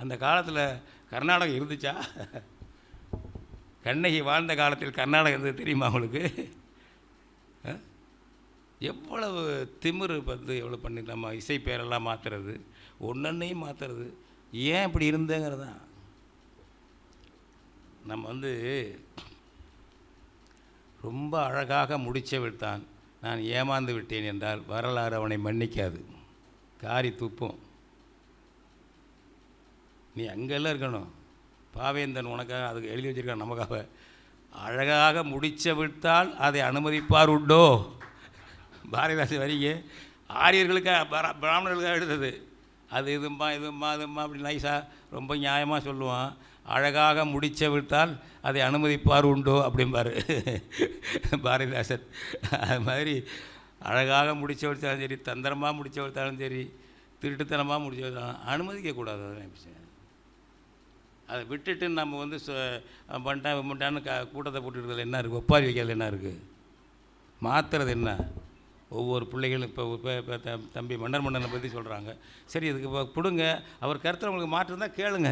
அந்த காலத்தில் கர்நாடகம் இருந்துச்சா? கண்ணகி வாழ்ந்த காலத்தில் கர்நாடகம் இருந்தது தெரியுமா உங்களுக்கு? எவ்வளவு திமிரு வந்து எவ்வளோ பண்ணி நம்ம இசை பேரெல்லாம் மாற்றுறது, ஒன்றொன்னையும் மாற்றுறது. ஏன் இப்படி இருந்தேங்கிறது தான். நம்ம வந்து ரொம்ப அழகாக முடித்தவள் தான் நான் ஏமாந்து விட்டேன் என்றால் வரலாறு அவனை மன்னிக்காது, காரி துப்பும். நீ அங்கெல்லாம் இருக்கணும். பாவேந்தன் உனக்காக அதுக்கு எழுதி வச்சிருக்கான் நமக்காக. அழகாக முடிச்ச விட்டால் அதை அனுமதிப்பார் உண்டோ? பாரதிதாசன் வரிங்க ஆரியர்களுக்காக பிராமணர்களுக்காக எழுதுறது. அது இதும்மா இதும்மா அப்படி நைஸாக ரொம்ப நியாயமாக சொல்லுவான். அழகாக முடிச்ச விட்டால் அதை அனுமதிப்பார் உண்டோ அப்படிம்பார் பாரதிதாசன். அது மாதிரி அழகாக முடிச்ச விட்டாலும் சரி, தந்திரமாக முடிச்ச விட்டாலும் சரி, திருட்டுத்தனமாக முடிச்ச விட்டாலும் அனுமதிக்கக்கூடாது. அதெல்லாம் அதை விட்டுட்டு நம்ம வந்து பண்ணிட்டான்னு கூட்டத்தை போட்டுக்கிறதுல என்ன இருக்குது? ஒப்பாரி வைக்கிறதுல என்ன இருக்குது? மாற்றுறது என்ன? ஒவ்வொரு பிள்ளைகளும் இப்போ தம்பி மன்னரை பற்றி சொல்கிறாங்க. சரி, இதுக்கு இப்போ கொடுங்க, அவர் கருத்தில் உங்களுக்கு மாற்றம் தான் கேளுங்க.